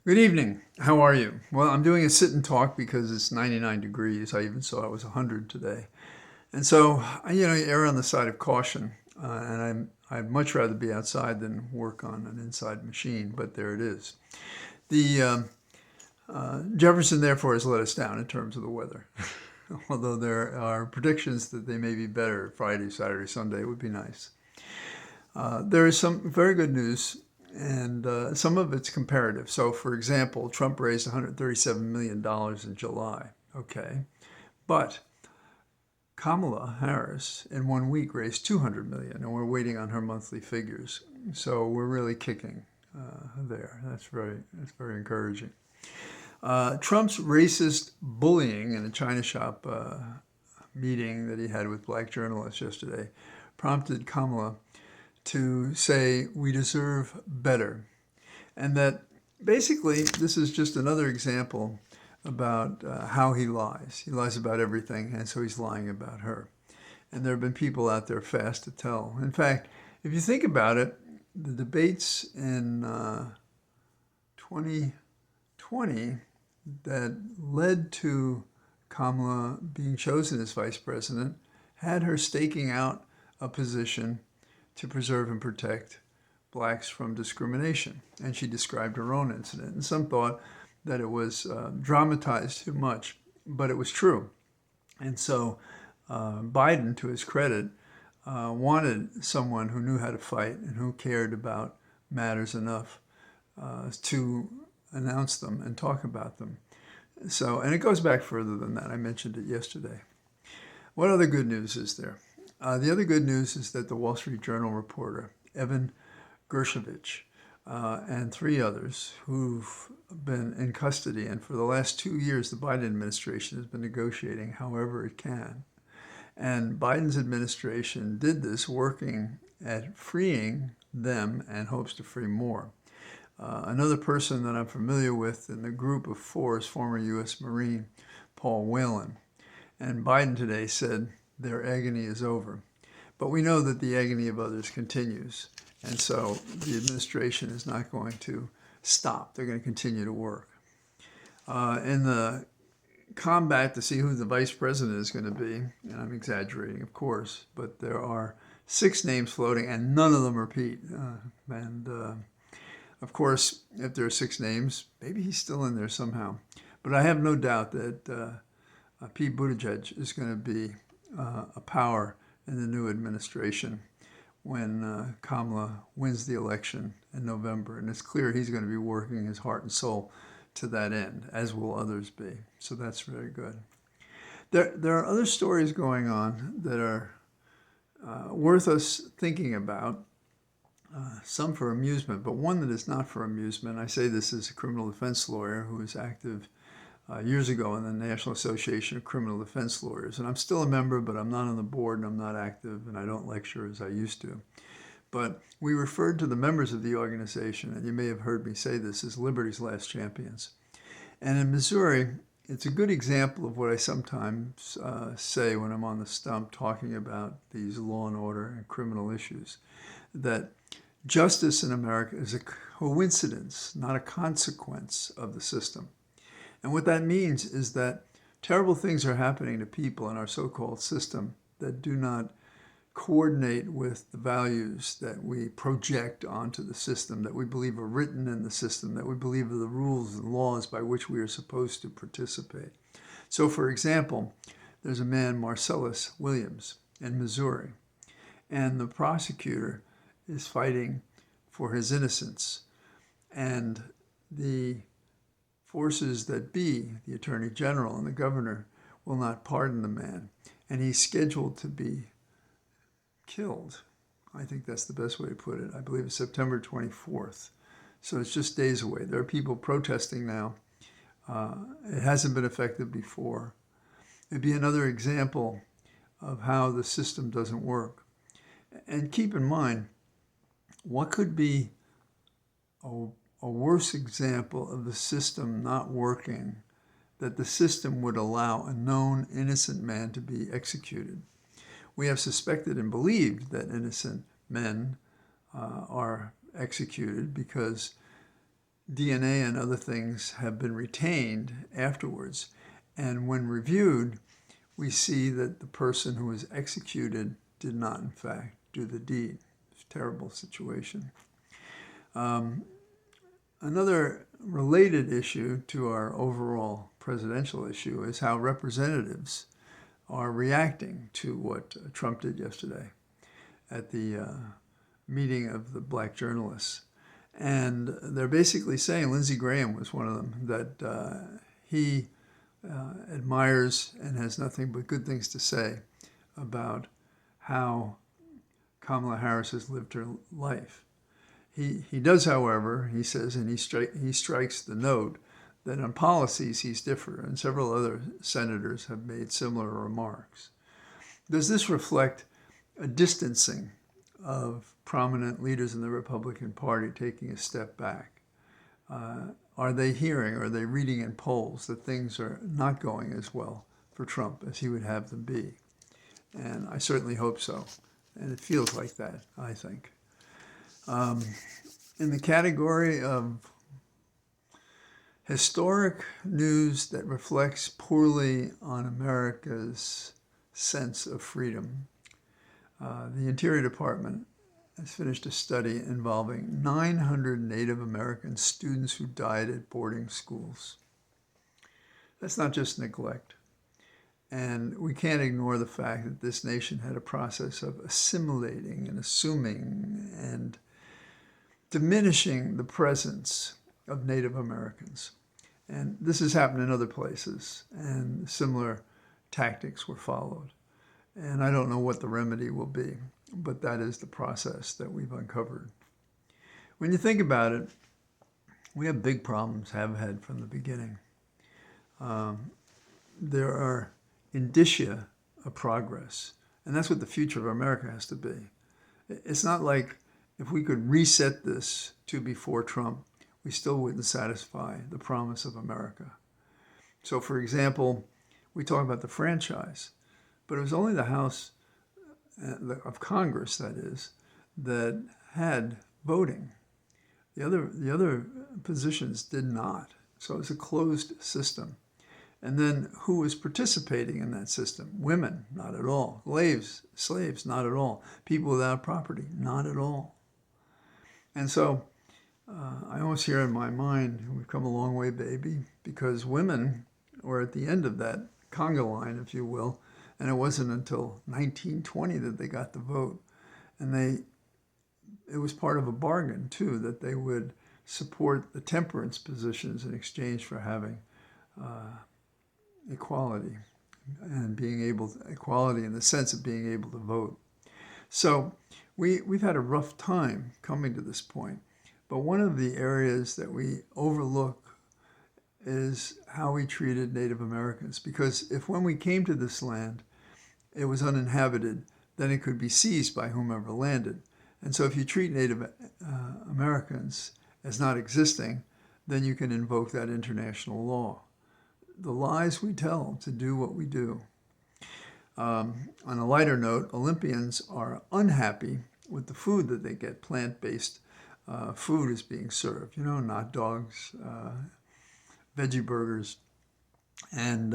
Good evening. How are you? Well, I'm doing a sit and talk because it's 99 degrees. I even saw it was 100 today. And so, you err on the side of caution. I'd much rather be outside than work on an inside machine, but there it is. The Jefferson, therefore, has let us down in terms of the weather. Although there are predictions that they may be better Friday, Saturday, Sunday, it would be nice. There is some very good news, and some of it's comparative. So, for example, Trump raised $137 million in July. Okay. But Kamala Harris in 1 week raised 200 million, and we're waiting on her monthly figures. So we're really kicking there. That's very encouraging. Trump's racist bullying in a China shop meeting that he had with black journalists yesterday prompted Kamala to say we deserve better, and that basically this is just another example about how he lies. He lies about everything, and so he's lying about her. And there have been people out there fast to tell. In fact, if you think about it, the debates in 2020 that led to Kamala being chosen as vice president had her staking out a position to preserve and protect blacks from discrimination. And she described her own incident. And some thought that it was dramatized too much, but it was true. And so Biden, to his credit, wanted someone who knew how to fight and who cared about matters enough to announce them and talk about them. So, and it goes back further than that. I mentioned it yesterday. What other good news is there? The other good news is that the Wall Street Journal reporter, Evan Gershkovich, and three others who've been in custody, and for the last 2 years, the Biden administration has been negotiating however it can. And Biden's administration did this working at freeing them and hopes to free more. Another person that I'm familiar with in the group of four is former U.S. Marine Paul Whelan. And Biden today said their agony is over. But we know that the agony of others continues. And so the administration is not going to stop. They're going to continue to work. In the combat to see who the vice president is going to be, and I'm exaggerating, of course, but there are 6 names floating, and none of them are Pete. Of course, if there are 6 names, maybe he's still in there somehow. But I have no doubt that Pete Buttigieg is going to be a power in the new administration when Kamala wins the election in November. And it's clear he's going to be working his heart and soul to that end, as will others be. So that's very good. There are other stories going on that are worth us thinking about, some for amusement, but one that is not for amusement. I say this as a criminal defense lawyer who was active years ago in the National Association of Criminal Defense Lawyers. And I'm still a member, but I'm not on the board and I'm not active and I don't lecture as I used to. But we referred to the members of the organization, and you may have heard me say this, as Liberty's Last Champions. And in Missouri, it's a good example of what I sometimes say when I'm on the stump talking about these law and order and criminal issues, that justice in America is a coincidence, not a consequence of the system. And what that means is that terrible things are happening to people in our so-called system that do not coordinate with the values that we project onto the system, that we believe are written in the system, that we believe are the rules and laws by which we are supposed to participate. So, for example, there's a man, Marcellus Williams, in Missouri, and the prosecutor is fighting for his innocence. And the forces that be, the Attorney General and the governor, will not pardon the man. And he's scheduled to be killed. I think that's the best way to put it. I believe it's September 24th. So it's just days away. There are people protesting now. It hasn't been effective before. It'd be another example of how the system doesn't work. And keep in mind, what could be a worse example of the system not working, that the system would allow a known innocent man to be executed? We have suspected and believed that innocent men are executed because DNA and other things have been retained afterwards. And when reviewed, we see that the person who was executed did not, in fact, do the deed. It's a terrible situation. Another related issue to our overall presidential issue is how representatives are reacting to what Trump did yesterday at the meeting of the black journalists. And they're basically saying, Lindsey Graham was one of them, that he admires and has nothing but good things to say about how Kamala Harris has lived her life. He does, however, he says, and he strikes the note that on policies he's different, and several other senators have made similar remarks. Does this reflect a distancing of prominent leaders in the Republican Party taking a step back? Are they hearing, are they reading in polls that things are not going as well for Trump as he would have them be? And I certainly hope so. And it feels like that, I think. In the category of historic news that reflects poorly on America's sense of freedom, the Interior Department has finished a study involving 900 Native American students who died at boarding schools. That's not just neglect. And we can't ignore the fact that this nation had a process of assimilating and assuming and diminishing the presence of Native Americans. And this has happened in other places, and similar tactics were followed. And I don't know what the remedy will be, but that is the process that we've uncovered. When you think about it, we have big problems, have had from the beginning. There are indicia of progress, and that's what the future of America has to be. It's not like if we could reset this to before Trump, we still wouldn't satisfy the promise of America. So, for example, we talk about the franchise, but it was only the House of Congress, that is, that had voting. The other positions did not. So it was a closed system. And then who was participating in that system? Women, not at all. Slaves, not at all. People without property, not at all. And so I always hear in my mind, we've come a long way, baby, because women were at the end of that conga line, if you will, and it wasn't until 1920 that they got the vote. And it was part of a bargain, too, that they would support the temperance positions in exchange for having equality and equality in the sense of being able to vote. So we've had a rough time coming to this point. But one of the areas that we overlook is how we treated Native Americans. Because if when we came to this land, it was uninhabited, then it could be seized by whomever landed. And so if you treat Native Americans as not existing, then you can invoke that international law. The lies we tell to do what we do. On a lighter note, Olympians are unhappy with the food that they get. Plant-based food is being served, not dogs, veggie burgers. And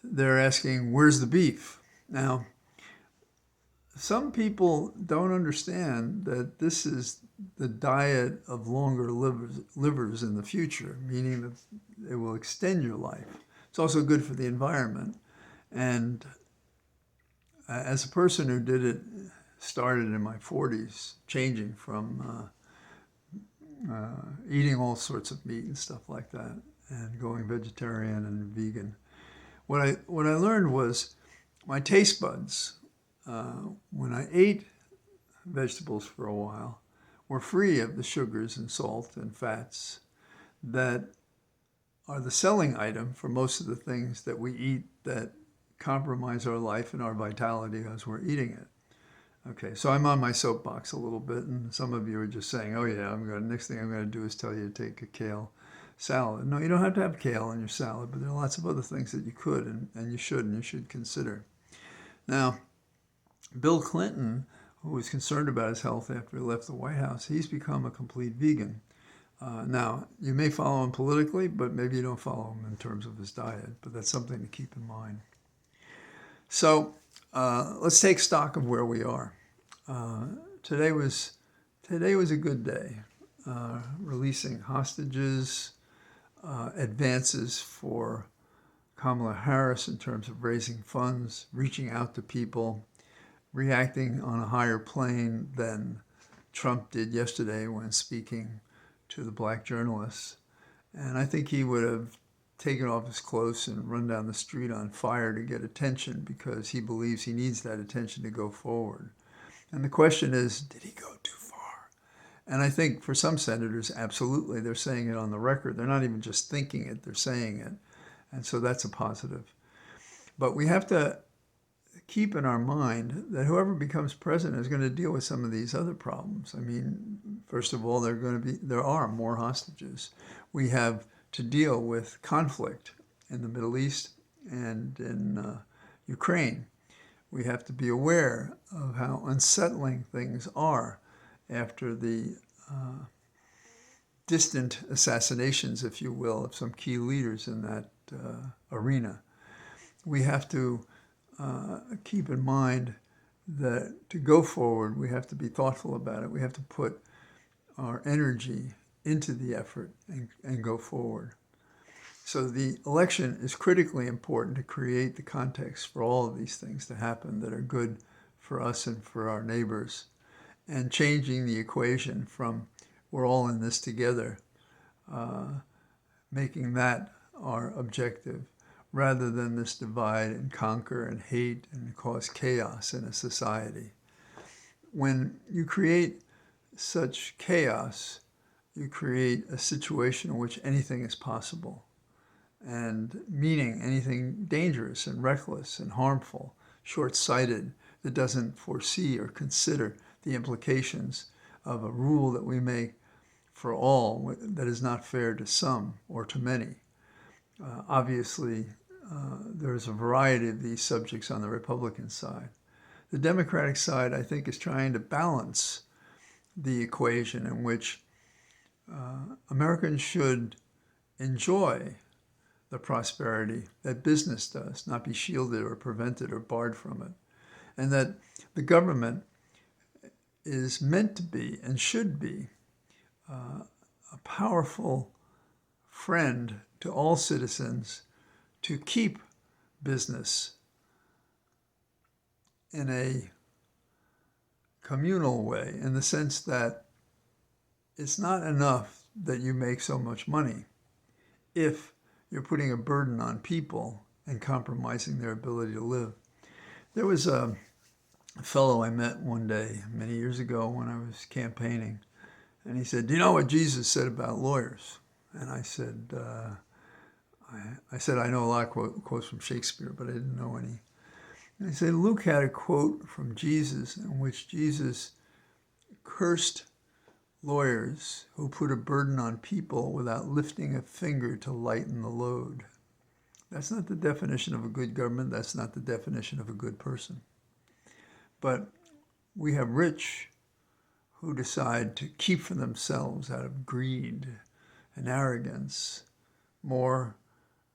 they're asking, where's the beef? Now, some people don't understand that this is the diet of longer livers in the future, meaning that it will extend your life. It's also good for the environment. And as a person who did it, started in my 40s, changing from eating all sorts of meat and stuff like that, and going vegetarian and vegan, what I learned was my taste buds, when I ate vegetables for a while, were free of the sugars and salt and fats that are the selling item for most of the things that we eat that compromise our life and our vitality as we're eating it. Okay, so I'm on my soapbox a little bit, and some of you are just saying, oh yeah, next thing I'm going to do is tell you to take a kale salad. No, you don't have to have kale in your salad, but there are lots of other things that you could and you should consider. Now, Bill Clinton, who was concerned about his health after he left the White House, he's become a complete vegan. Now, you may follow him politically, but maybe you don't follow him in terms of his diet, but that's something to keep in mind. So let's take stock of where we are. Today was a good day. Releasing hostages, advances for Kamala Harris in terms of raising funds, reaching out to people, reacting on a higher plane than Trump did yesterday when speaking to the black journalists. And I think he would have taken off his clothes and run down the street on fire to get attention because he believes he needs that attention to go forward. And the question is, did he go too far? And I think for some senators, absolutely, they're saying it on the record. They're not even just thinking it, they're saying it. And so that's a positive. But we have to keep in our mind that whoever becomes president is going to deal with some of these other problems. I mean, first of all, there are more hostages. We have to deal with conflict in the Middle East and in Ukraine. We have to be aware of how unsettling things are after the distant assassinations, if you will, of some key leaders in that arena. We have to keep in mind that to go forward, we have to be thoughtful about it. We have to put our energy into the effort and go forward. So the election is critically important to create the context for all of these things to happen that are good for us and for our neighbors, and changing the equation from we're all in this together, making that our objective, rather than this divide and conquer and hate and cause chaos in a society. When you create such chaos, you create a situation in which anything is possible, and meaning anything dangerous and reckless and harmful, short-sighted, that doesn't foresee or consider the implications of a rule that we make for all that is not fair to some or to many. Obviously, there's a variety of these subjects on the Republican side. The Democratic side, I think, is trying to balance the equation in which Americans should enjoy the prosperity that business does, not be shielded or prevented or barred from it, and that the government is meant to be and should be a powerful friend to all citizens to keep business in a communal way, in the sense that it's not enough that you make so much money if you're putting a burden on people and compromising their ability to live. There was a fellow I met one day many years ago when I was campaigning, and he said, "Do you know what Jesus said about lawyers?" And I said, I know a lot of quotes from Shakespeare, but I didn't know any. And he said, Luke had a quote from Jesus in which Jesus cursed lawyers who put a burden on people without lifting a finger to lighten the load. That's not the definition of a good government. That's not the definition of a good person. But we have rich who decide to keep for themselves out of greed and arrogance more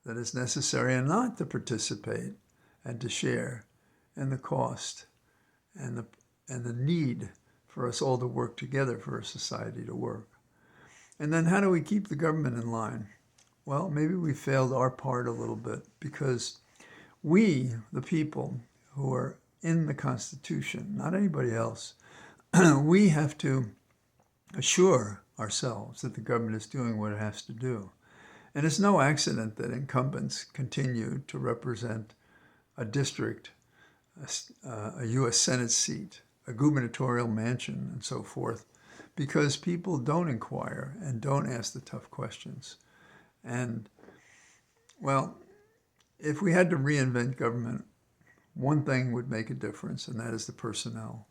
than is necessary, and not to participate and to share in the cost and the need for us all to work together for a society to work. And then how do we keep the government in line? Well, maybe we failed our part a little bit, because we, the people who are in the Constitution, not anybody else, we have to assure ourselves that the government is doing what it has to do. And it's no accident that incumbents continue to represent a district, a U.S. Senate seat, a gubernatorial mansion, and so forth, because people don't inquire and don't ask the tough questions. And, well, if we had to reinvent government, one thing would make a difference, and that is the personnel.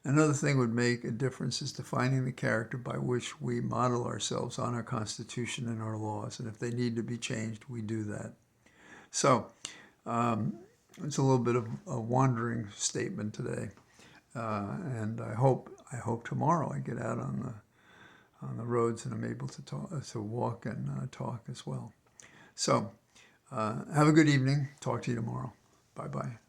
Another thing would make a difference is defining the character by which we model ourselves on our Constitution and our laws. And if they need to be changed, we do that. So it's a little bit of a wandering statement today. And I hope tomorrow I get out on on the roads, and I'm able to walk and talk as well. So have a good evening. Talk to you tomorrow. Bye-bye.